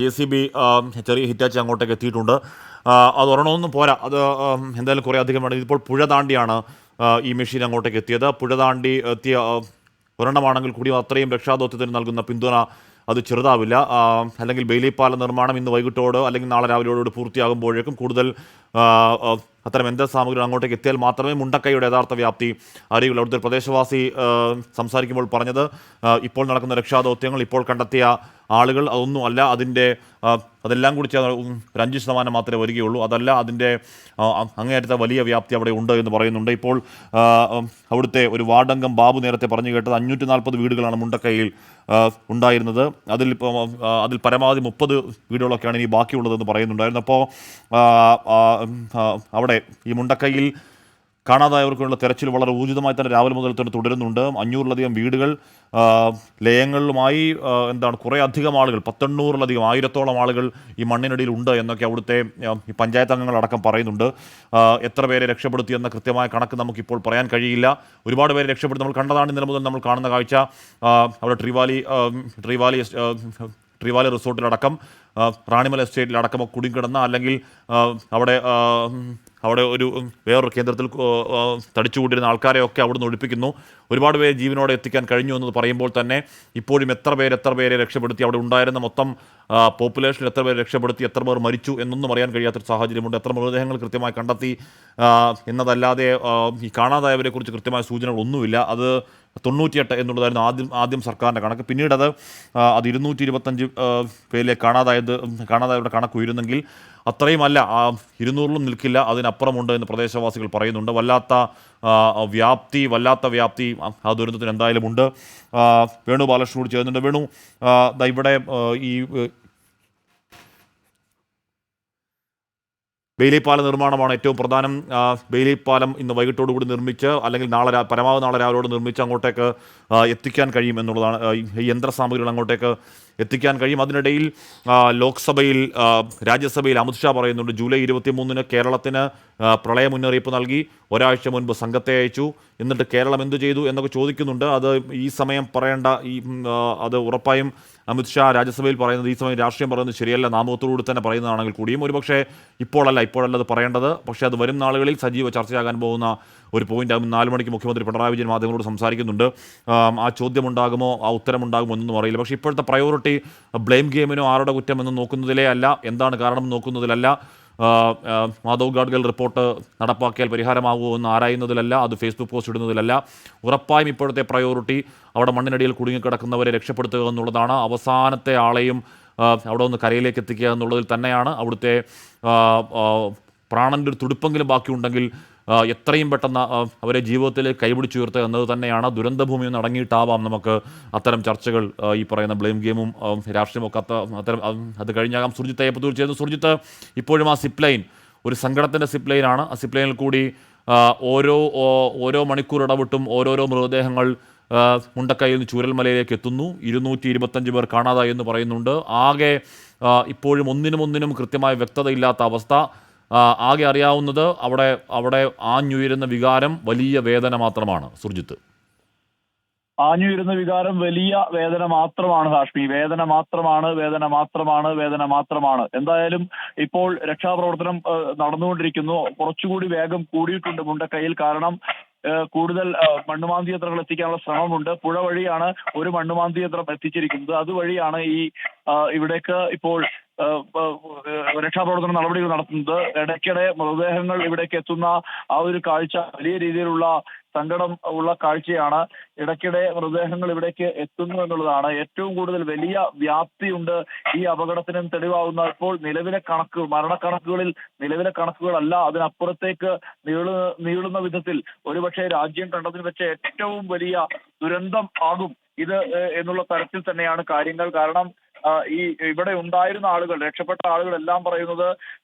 JCB ചെറിയ Hitachi അങ്ങോട്ടേക്ക് എത്തിയിട്ടുണ്ട്. അത് ഒരെണ്ണമൊന്നും പോരാ, അത് എന്തായാലും കുറേ അധികം വേണം. ഇതിപ്പോൾ പുഴ താണ്ടിയാണ് ഈ മെഷീൻ അങ്ങോട്ടേക്ക് എത്തിയത്. പുഴ താണ്ടി എത്തിയ ഒരെണ്ണമാണെങ്കിൽ കൂടി അത്രയും രക്ഷാദൗത്യത്തിന് നൽകുന്ന പിന്തുണ അത് ചെറുതാവില്ല. അല്ലെങ്കിൽ ബെയിലി പാലം നിർമ്മാണം ഇന്ന് വൈകിട്ടോട് അല്ലെങ്കിൽ നാളെ രാവിലെയോട് പൂർത്തിയാകുമ്പോഴേക്കും കൂടുതൽ അത്തരം യന്ത്ര സാമഗ്രികൾ അങ്ങോട്ടേക്ക് എത്തിയാൽ മാത്രമേ മുണ്ടക്കൈയുടെ യഥാർത്ഥ വ്യാപ്തി അറിയുള്ളൂ. അവിടുത്തെ ഒരു പ്രദേശവാസി സംസാരിക്കുമ്പോൾ പറഞ്ഞത് ഇപ്പോൾ നടക്കുന്ന രക്ഷാദൗത്യങ്ങൾ, ഇപ്പോൾ കണ്ടെത്തിയ ആളുകൾ അതൊന്നും അല്ല, അതെല്ലാം കൂടി ചേർന്ന് ഒരു 5% മാത്രമേ വരികയുള്ളൂ. അതല്ല, അതിൻ്റെ അങ്ങേയറ്റത്തെ വലിയ വ്യാപ്തി അവിടെ ഉണ്ട് എന്ന് പറയുന്നുണ്ട്. ഇപ്പോൾ അവിടുത്തെ ഒരു വാർഡംഗം ബാബു നേരത്തെ പറഞ്ഞു കേട്ടത് 540 വീടുകളാണ് മുണ്ടക്കൈയിൽ ഉണ്ടായിരുന്നത്. അതിൽ പരമാവധി 30 വീടുകളൊക്കെയാണ് ഇനി ബാക്കിയുള്ളതെന്ന് പറയുന്നുണ്ടായിരുന്നു. അപ്പോൾ അവിടെ ഈ മുണ്ടക്കൈയിൽ കാണാതായവർക്കുള്ള തെരച്ചിൽ വളരെ ഊർജിതമായി തന്നെ രാവിലെ മുതൽ തന്നെ തുടരുന്നുണ്ട്. 500-ലധികം വീടുകൾ, ലയങ്ങളുമായി കുറേ അധികം ആളുകൾ, 800-ലധികം 1000-ഓളം ആളുകൾ ഈ മണ്ണിനടിയിൽ ഉണ്ട് എന്നൊക്കെ അവിടുത്തെ ഈ പഞ്ചായത്ത് അംഗങ്ങളടക്കം പറയുന്നുണ്ട്. എത്ര പേരെ രക്ഷപ്പെടുത്തി എന്ന കൃത്യമായ കണക്ക് നമുക്കിപ്പോൾ പറയാൻ കഴിയില്ല. ഒരുപാട് പേരെ രക്ഷപ്പെടുത്തി നമ്മൾ കണ്ടതാണ് ഇന്നലെ മുതൽ നമ്മൾ കാണുന്ന കാഴ്ച. അവിടെ ട്രിവാലി റിസോർട്ടിലടക്കം, റാണിമല എസ്റ്റേറ്റിലടക്കം കുടുങ്ങിക്കിടന്ന, അല്ലെങ്കിൽ അവിടെ ഒരു വേറൊരു കേന്ദ്രത്തിൽ തടിച്ചുകൂട്ടിരുന്ന ആൾക്കാരെയൊക്കെ അവിടുന്ന് ഒഴിപ്പിക്കുന്നു. ഒരുപാട് പേര് ജീവനോടെ എത്തിക്കാൻ കഴിഞ്ഞു എന്ന് പറയുമ്പോൾ തന്നെ ഇപ്പോഴും എത്ര പേരെ രക്ഷപ്പെടുത്തി, അവിടെ ഉണ്ടായിരുന്ന മൊത്തം പോപ്പുലേഷനിൽ എത്ര പേരെ രക്ഷപ്പെടുത്തി, എത്ര പേർ മരിച്ചു എന്നൊന്നും അറിയാൻ കഴിയാത്തൊരു സാഹചര്യമുണ്ട്. എത്ര മൃതദേഹങ്ങൾ കൃത്യമായി കണ്ടെത്തി എന്നതല്ലാതെ ഈ കാണാതായവരെക്കുറിച്ച് കൃത്യമായ സൂചനകളൊന്നുമില്ല. അത് 98 എന്നുള്ളതായിരുന്നു ആദ്യം സർക്കാരിൻ്റെ കണക്ക്. പിന്നീട് അത് 225 പേരിലെ കാണാതായവരുടെ കണക്ക് ഉയരുന്നെങ്കിൽ അത്രയുമല്ല, 200-ലും നിൽക്കില്ല, അതിനപ്പുറമുണ്ട് എന്ന് പ്രദേശവാസികൾ പറയുന്നുണ്ട്. വല്ലാത്ത വ്യാപ്തി ആ ദുരന്തത്തിന് എന്തായാലും ഉണ്ട്. വേണു ബാലകൃഷ്ണനോട് ചേർന്നുണ്ട്. വേണു, ഇവിടെ ഈ ബെയിലി പാലം നിർമ്മാണമാണ് ഏറ്റവും പ്രധാനം. ബെയിലി പാലം ഇന്ന് വൈകിട്ടോടുകൂടി നിർമ്മിച്ച്, അല്ലെങ്കിൽ പരമാവധി നാളെ രാവിലോട് നിർമ്മിച്ച് അങ്ങോട്ടേക്ക് എത്തിക്കാൻ കഴിയും എന്നുള്ളതാണ്. ഈ യന്ത്രസാമഗ്രികൾ അങ്ങോട്ടേക്ക് എത്തിക്കാൻ കഴിയും. അതിനിടയിൽ രാജ്യസഭയിൽ അമിത്ഷാ പറയുന്നുണ്ട്, ജൂലൈ 23-ന് കേരളത്തിന് പ്രളയ മുന്നറിയിപ്പ് നൽകി, ഒരാഴ്ച മുൻപ് സംഘത്തെ അയച്ചു, എന്നിട്ട് കേരളം എന്തു ചെയ്തു എന്നൊക്കെ ചോദിക്കുന്നുണ്ട്. അത് ഈ സമയം പറയേണ്ട, അത് ഉറപ്പായും അമിത്ഷാ രാജ്യസഭയിൽ പറയുന്നത്, ഈ സമയം രാഷ്ട്രീയം പറയുന്നത് ശരിയല്ല, നാമകത്തോടുകൂടി തന്നെ പറയുന്നതാണെങ്കിൽ കൂടിയും ഒരുപക്ഷെ ഇപ്പോഴല്ല അത് പറയേണ്ടത്. പക്ഷേ അത് വരും നാളുകളിൽ സജീവ ചർച്ചയാകാൻ പോകുന്ന ഒരു പോയിന്റ്. 4 മണിക്ക് മുഖ്യമന്ത്രി പിണറായി വിജയൻ മാധ്യമങ്ങളോട് സംസാരിക്കുന്നുണ്ട്. ആ ചോദ്യമുണ്ടാകുമോ, ആ ഉത്തരമുണ്ടാകുമോ എന്നൊന്നും അറിയില്ല. പക്ഷേ ഇപ്പോഴത്തെ പ്രയോറിറ്റി ബ്ലെയിം ഗെയിമിനോ ആരുടെ കുറ്റമെന്നും നോക്കുന്നതിലേ അല്ല, എന്താണ് കാരണം നോക്കുന്നതിലല്ല, മാധവ് ഗാഡ്ഗിൽ റിപ്പോർട്ട് നടപ്പാക്കിയാൽ പരിഹാരമാകുമോ എന്ന് ആരായുന്നതിലല്ല, അത് ഫേസ്ബുക്ക് പോസ്റ്റ് ഇടുന്നതിലല്ല. ഉറപ്പായും ഇപ്പോഴത്തെ പ്രയോറിറ്റി അവിടെ മണ്ണിനടിയിൽ കുടുങ്ങിക്കിടക്കുന്നവരെ രക്ഷപ്പെടുത്തുക എന്നുള്ളതാണ്. അവസാനത്തെ ആളെയും അവിടെ ഒന്ന് കരയിലേക്ക് എത്തിക്കുക എന്നുള്ളതിൽ തന്നെയാണ്. അവിടുത്തെ പ്രാണൻ്റെ ഒരു തുടിപ്പെങ്കിലും ബാക്കിയുണ്ടെങ്കിൽ എത്രയും പെട്ടെന്ന് അവരെ ജീവിതത്തിൽ കൈപിടിച്ചുയർത്തുക എന്നത് തന്നെയാണ്. ദുരന്തഭൂമി ഒന്ന് അടങ്ങിയിട്ടാവാം നമുക്ക് അത്തരം ചർച്ചകൾ, ഈ പറയുന്ന ബ്ലെയിം ഗെയിമും രാഷ്ട്രീയമൊക്കെ അത് കഴിഞ്ഞാകാം. സുർജിത്ത് അയ്യപ്പത്തൂർ ചേർന്നു. സുർജിത്ത്, ഇപ്പോഴും ആ സിപ്പ് ലൈൻ ഒരു സങ്കടത്തിൻ്റെ സിപ്പ് ലൈനാണ്. ആ സിപ്പ് ലൈനിൽ കൂടി ഓരോ മണിക്കൂർ ഇടവിട്ടും ഓരോരോ മൃതദേഹങ്ങൾ മുണ്ടക്കൈയിൽ നിന്ന് ചൂരൽമലയിലേക്ക് എത്തുന്നു. 225 പേർ കാണാതായി എന്ന് പറയുന്നുണ്ട്. ആകെ ഇപ്പോഴും ഒന്നിനും കൃത്യമായ വ്യക്തതയില്ലാത്ത അവസ്ഥ. ആകെ അറിയാവുന്നത് അവിടെ ആഞ്ഞുയരുന്ന വികാരം വലിയ വേദന മാത്രമാണ്. സുർജിത്ത്, ആഞ്ഞുയരുന്ന വികാരം വലിയ വേദന മാത്രമാണ് ഹാഷ്മി. വേദന മാത്രമാണ്. എന്തായാലും ഇപ്പോൾ രക്ഷാപ്രവർത്തനം നടന്നുകൊണ്ടിരിക്കുന്നു. കുറച്ചുകൂടി വേഗം കൂടിയിട്ടുണ്ട് മുണ്ടക്കൈയിൽ. കാരണം കൂടുതൽ മണ്ണുമാന്തി യന്ത്രങ്ങൾ എത്തിക്കാനുള്ള ശ്രമമുണ്ട്. പുഴ വഴിയാണ് ഒരു മണ്ണുമാന്തി യന്ത്രം എത്തിച്ചിരിക്കുന്നത്. അതുവഴിയാണ് ഇവിടേക്ക് ഇപ്പോൾ രക്ഷാപ്രവർത്തന നടപടികൾ നടത്തുന്നത്. ഇടയ്ക്കിടെ മൃതദേഹങ്ങൾ ഇവിടേക്ക് എത്തുന്ന ആ ഒരു കാഴ്ച വലിയ രീതിയിലുള്ള സങ്കടം ഉള്ള കാഴ്ചയാണ്. ഇടയ്ക്കിടെ മൃതദേഹങ്ങൾ ഇവിടേക്ക് എത്തുന്നു എന്നുള്ളതാണ്. ഏറ്റവും കൂടുതൽ വലിയ വ്യാപ്തിയുണ്ട് ഈ അപകടത്തിനും തെളിവാകുന്ന. ഇപ്പോൾ മരണക്കണക്കുകളിൽ നിലവിലെ കണക്കുകളല്ല, അതിനപ്പുറത്തേക്ക് നീളുന്ന വിധത്തിൽ ഒരുപക്ഷെ രാജ്യം കണ്ടതിൽ വെച്ച് ഏറ്റവും വലിയ ദുരന്തം ആകും ഇത് എന്നുള്ള തരത്തിൽ തന്നെയാണ് കാര്യങ്ങൾ. കാരണം ഇവിടെ ഉണ്ടായിരുന്ന ആളുകൾ, രക്ഷപ്പെട്ട ആളുകളെല്ലാം പറയുന്നത്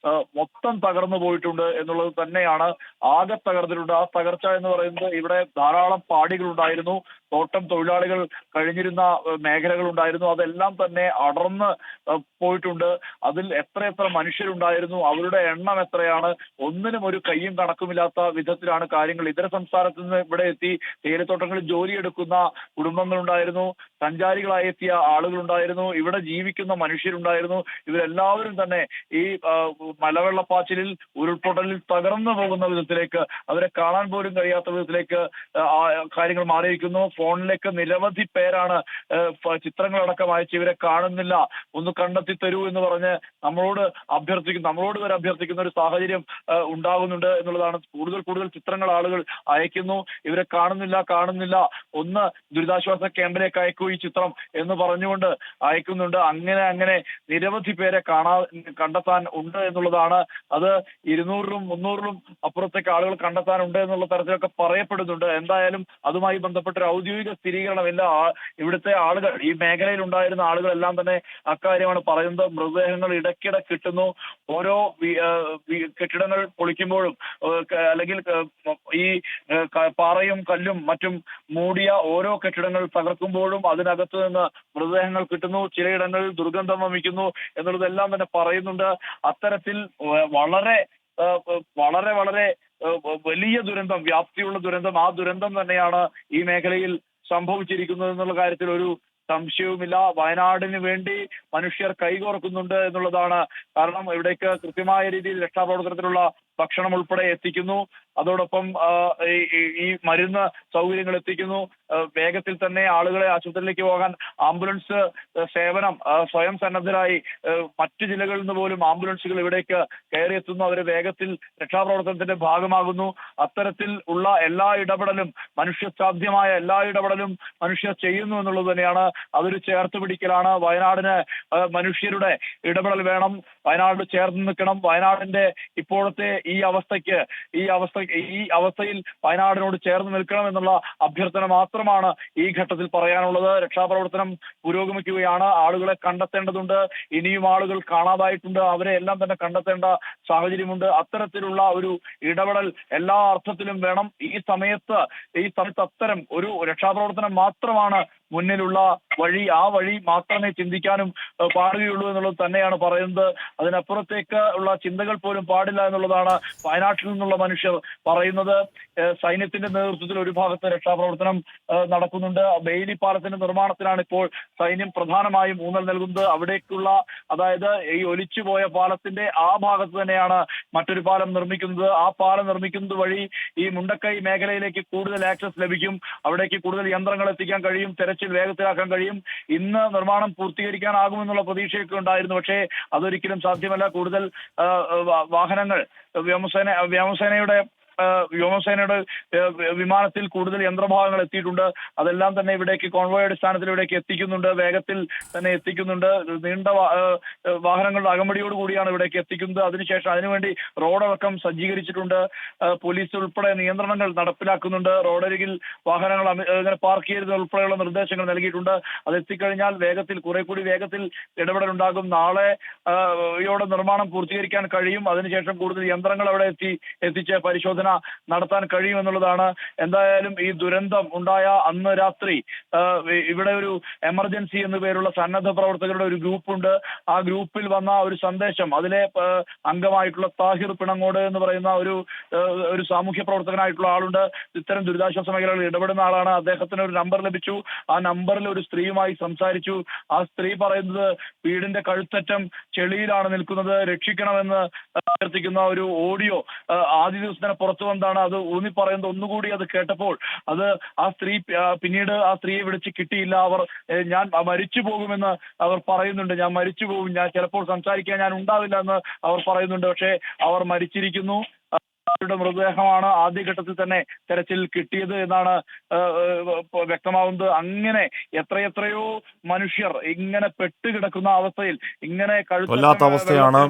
മൊത്തം തകർന്നു പോയിട്ടുണ്ട് എന്നുള്ളത് തന്നെയാണ്. ആകെ തകർന്നിട്ടുണ്ട്. ആ തകർച്ച എന്ന് പറയുന്നത് ഇവിടെ ധാരാളം പാടികൾ ഉണ്ടായിരുന്നു. തോട്ടം തൊഴിലാളികൾ കഴിഞ്ഞിരുന്ന മേഖലകൾ ഉണ്ടായിരുന്നു. അതെല്ലാം തന്നെ അടർന്ന് പോയിട്ടുണ്ട്. അതിൽ എത്ര മനുഷ്യരുണ്ടായിരുന്നു, അവരുടെ എണ്ണം എത്രയാണ്, ഒന്നിനും ഒരു കയ്യും കണക്കുമില്ലാത്ത വിധത്തിലാണ് കാര്യങ്ങൾ. ഇതര സംസ്ഥാനത്ത് നിന്ന് ഇവിടെ എത്തി തേയിലത്തോട്ടങ്ങളിൽ ജോലിയെടുക്കുന്ന കുടുംബങ്ങളുണ്ടായിരുന്നു, സഞ്ചാരികളായി എത്തിയ ആളുകളുണ്ടായിരുന്നു, ഇവിടെ ജീവിക്കുന്ന മനുഷ്യരുണ്ടായിരുന്നു. ഇവരെല്ലാവരും തന്നെ ഈ മലവെള്ളപ്പാച്ചിലിൽ ഉരുൾപൊട്ടലിൽ തകർന്നു പോകുന്ന വിധത്തിലേക്ക്, അവരെ കാണാൻ പോലും കഴിയാത്ത വിധത്തിലേക്ക് കാര്യങ്ങൾ മാറിയിരിക്കുന്നു. ഫോണിലേക്ക് നിരവധി പേരാണ് ചിത്രങ്ങളടക്കം അയച്ച് ഇവരെ കാണുന്നില്ല, ഒന്ന് കണ്ടെത്തി തരൂ എന്ന് പറഞ്ഞ് നമ്മളോട് വരെ അഭ്യർത്ഥിക്കുന്ന ഒരു സാഹചര്യം ഉണ്ടാകുന്നുണ്ട് എന്നുള്ളതാണ്. കൂടുതൽ ചിത്രങ്ങൾ ആളുകൾ അയക്കുന്നു, ഇവരെ കാണുന്നില്ല, ഒന്ന് ദുരിതാശ്വാസ ക്യാമ്പിലേക്ക് അയക്കൂ ഈ ചിത്രം എന്ന് പറഞ്ഞുകൊണ്ട് അയക്കുന്നുണ്ട്. അങ്ങനെ നിരവധി പേരെ കണ്ടെത്താൻ ഉണ്ട് എന്നുള്ളതാണ്. അത് 200-ലും 300-ലും അപ്പുറത്തേക്ക് ആളുകൾ കണ്ടെത്താനുണ്ട് എന്നുള്ള തരത്തിലൊക്കെ പറയപ്പെടുന്നുണ്ട്. എന്തായാലും അതുമായി ബന്ധപ്പെട്ട ഒരു ഔദ്യോഗിക സ്ഥിരീകരണമില്ല. ഇവിടുത്തെ ആളുകൾ, ഈ മേഖലയിൽ ഉണ്ടായിരുന്ന ആളുകളെല്ലാം തന്നെ അക്കാര്യമാണ് പറയുന്നത്. മൃതദേഹങ്ങൾ ഇടയ്ക്കിടെ കിട്ടുന്നു. ഓരോ കെട്ടിടങ്ങൾ പൊളിക്കുമ്പോഴും അല്ലെങ്കിൽ ഈ പാറയും കല്ലും മറ്റും മൂടിയ ഓരോ കെട്ടിടങ്ങൾ തകർക്കുമ്പോഴും അതിനകത്ത് നിന്ന് മൃതദേഹങ്ങൾ കിട്ടുന്നു. ചിലയിടങ്ങളിൽ ദുർഗന്ധം വമിക്കുന്നു എന്നുള്ളതെല്ലാം തന്നെ പറയുന്നുണ്ട്. അത്തരത്തിൽ വളരെ വലിയ ദുരന്തം, വ്യാപ്തിയുള്ള ദുരന്തം, ആ ദുരന്തം തന്നെയാണ് ഈ മേഖലയിൽ സംഭവിച്ചിരിക്കുന്നത് എന്നുള്ള കാര്യത്തിൽ ഒരു സംശയവുമില്ല. വയനാടിന് വേണ്ടി മനുഷ്യർ കൈകോർക്കുന്നുണ്ട് എന്നുള്ളതാണ്. കാരണം ഇവിടേക്ക് കൃത്യമായ രീതിയിൽ രക്ഷാപ്രവർത്തനത്തിനുള്ള ഭക്ഷണം ഉൾപ്പെടെ എത്തിക്കുന്നു. അതോടൊപ്പം ഈ മരുന്ന് സൗകര്യങ്ങൾ എത്തിക്കുന്നു. വേഗത്തിൽ തന്നെ ആളുകളെ ആശുപത്രിയിലേക്ക് പോകാൻ ആംബുലൻസ് സേവനം സ്വയം സന്നദ്ധരായി മറ്റു ജില്ലകളിൽ നിന്ന് പോലും ആംബുലൻസുകൾ ഇവിടേക്ക് കയറിയെത്തുന്നു. അവർ വേഗത്തിൽ രക്ഷാപ്രവർത്തനത്തിന്റെ ഭാഗമാകുന്നു. അത്തരത്തിൽ ഉള്ള എല്ലാ ഇടപെടലും, മനുഷ്യസാധ്യമായ എല്ലാ ഇടപെടലും മനുഷ്യർ ചെയ്യുന്നു എന്നുള്ളത് തന്നെയാണ്. അതൊരു ചേർത്ത് പിടിക്കലാണ്. വയനാടിന് മനുഷ്യരുടെ ഇടപെടൽ വേണം. വയനാട് ചേർന്ന് നിൽക്കണം. വയനാടിന്റെ ഇപ്പോഴത്തെ ഈ അവസ്ഥയിൽ വയനാടിനോട് ചേർന്ന് നിൽക്കണം എന്നുള്ള അഭ്യർത്ഥന മാത്രമാണ് ഈ ഘട്ടത്തിൽ പറയാനുള്ളത്. രക്ഷാപ്രവർത്തനം പുരോഗമിക്കുകയാണ്. ആളുകളെ കണ്ടെത്തേണ്ടതുണ്ട്. ഇനിയും ആളുകൾ കാണാതായിട്ടുണ്ട്. അവരെ എല്ലാം തന്നെ കണ്ടെത്തേണ്ട സാഹചര്യമുണ്ട്. അത്തരത്തിലുള്ള ഒരു ഇടപെടൽ എല്ലാ അർത്ഥത്തിലും വേണം. ഈ സമയത്ത് അത്തരം ഒരു രക്ഷാപ്രവർത്തനം മാത്രമാണ് മുന്നിലുള്ള വഴി. ആ വഴി മാത്രമേ ചിന്തിക്കാനും പാടുകയുള്ളൂ എന്നുള്ളത് തന്നെയാണ് പറയുന്നത്. അതിനപ്പുറത്തേക്ക് ഉള്ള ചിന്തകൾ പോലും പാടില്ല എന്നുള്ളതാണ് വയനാട്ടിൽ നിന്നുള്ള മനുഷ്യർ പറയുന്നത്. സൈന്യത്തിന്റെ നേതൃത്വത്തിൽ ഒരു ഭാഗത്ത് രക്ഷാപ്രവർത്തനം നടക്കുന്നുണ്ട്. ബെയിലി പാലത്തിന്റെ നിർമ്മാണത്തിനാണ് ഇപ്പോൾ സൈന്യം പ്രധാനമായും ഊന്നൽ നൽകുന്നത്. അവിടേക്കുള്ള, അതായത് ഈ ഒലിച്ചുപോയ പാലത്തിന്റെ ആ ഭാഗത്ത് തന്നെയാണ് മറ്റൊരു പാലം നിർമ്മിക്കുന്നത്. ആ പാലം നിർമ്മിക്കുന്നത് വഴി ഈ മുണ്ടക്കൈ മേഖലയിലേക്ക് കൂടുതൽ ആക്സസ് ലഭിക്കും. അവിടേക്ക് കൂടുതൽ യന്ത്രങ്ങൾ എത്തിക്കാൻ കഴിയും. തെരച്ചിൽ വേഗത്തിലാക്കാൻ കഴിയും. ഇന്ന് നിർമ്മാണം പൂർത്തീകരിക്കാനാകുമെന്നുള്ള പ്രതീക്ഷയൊക്കെ ഉണ്ടായിരുന്നു. പക്ഷേ അതൊരിക്കലും സാധ്യമല്ല. കൂടുതൽ വാഹനങ്ങൾ വ്യോമസേനയുടെ വിമാനത്തിൽ കൂടുതൽ യന്ത്രഭാഗങ്ങൾ എത്തിയിട്ടുണ്ട്. അതെല്ലാം തന്നെ ഇവിടേക്ക് കോൺവോയ് അടിസ്ഥാനത്തിൽ ഇവിടേക്ക് എത്തിക്കുന്നുണ്ട്. വേഗത്തിൽ തന്നെ എത്തിക്കുന്നുണ്ട്. നീണ്ട വാഹനങ്ങളുടെ അകമ്പടിയോടുകൂടിയാണ് ഇവിടേക്ക് എത്തിക്കുന്നത്. അതിനുശേഷം അതിനുവേണ്ടി റോഡടക്കം സജ്ജീകരിച്ചിട്ടുണ്ട്. പോലീസ് ഉൾപ്പെടെ നിയന്ത്രണങ്ങൾ നടപ്പിലാക്കുന്നുണ്ട്. റോഡരികിൽ വാഹനങ്ങൾ ഇങ്ങനെ പാർക്ക് ചെയ്യുന്നത് ഉൾപ്പെടെയുള്ള നിർദ്ദേശങ്ങൾ നൽകിയിട്ടുണ്ട്. അത് എത്തിക്കഴിഞ്ഞാൽ കുറെ കൂടി വേഗത്തിൽ ഇടപെടലുണ്ടാകും. നാളെ യോടെ നിർമ്മാണം പൂർത്തീകരിക്കാൻ കഴിയും. അതിനുശേഷം കൂടുതൽ യന്ത്രങ്ങൾ അവിടെ എത്തിച്ച് പരിശോധന നടത്താൻ കഴിയുമെന്നുള്ളതാണ്. എന്തായാലും ഈ ദുരന്തം ഉണ്ടായ അന്ന് രാത്രി ഇവിടെ ഒരു എമർജൻസി എന്നു പേരുള്ള സന്നദ്ധ പ്രവർത്തകരുടെ ഒരു ഗ്രൂപ്പുണ്ട്. ആ ഗ്രൂപ്പിൽ വന്ന ഒരു സന്ദേശം, അതിലെ അംഗമായിട്ടുള്ള താഹിർ പിണങ്ങോട് എന്ന് പറയുന്ന ഒരു സാമൂഹ്യ പ്രവർത്തകനായിട്ടുള്ള ആളുണ്ട്. ഇത്തരം ദുരിതാശ്വാസ മേഖലകളിൽ ഇടപെടുന്ന ആളാണ്. അദ്ദേഹത്തിന് ഒരു നമ്പർ ലഭിച്ചു. ആ നമ്പറിൽ ഒരു സ്ത്രീയുമായി സംസാരിച്ചു. ആ സ്ത്രീ പറയുന്നത് വീടിന്റെ കഴുത്തറ്റം ചെളിയിലാണ് നിൽക്കുന്നത്, രക്ഷിക്കണമെന്ന് അഭ്യർത്ഥിക്കുന്ന ഒരു ഓഡിയോ ആദ്യ ദിവസം തന്നെ പുറത്തു വന്നതാണ്. അത് ഊന്നി പറയുന്നത് ഒന്നുകൂടി അത് കേട്ടപ്പോൾ പിന്നീട് ആ സ്ത്രീയെ വിളിച്ച് കിട്ടിയില്ല. ഞാൻ മരിച്ചു പോകുമെന്ന് അവർ പറയുന്നുണ്ട്. ഞാൻ മരിച്ചു പോകും, ഞാൻ ചിലപ്പോൾ സംസാരിക്കാൻ ഞാൻ ഉണ്ടാവില്ല എന്ന് അവർ പറയുന്നുണ്ട്. പക്ഷേ അവർ മരിച്ചിരിക്കുന്നു. അവരുടെ മൃതദേഹമാണ് ആദ്യഘട്ടത്തിൽ തന്നെ തെരച്ചിൽ കിട്ടിയത് എന്നാണ് വ്യക്തമാവുന്നത്. അങ്ങനെ എത്രയോ മനുഷ്യർ ഇങ്ങനെ പെട്ടുകിടക്കുന്ന അവസ്ഥയിൽ, ഇങ്ങനെ വല്ലാത്ത അവസ്ഥയാണ്.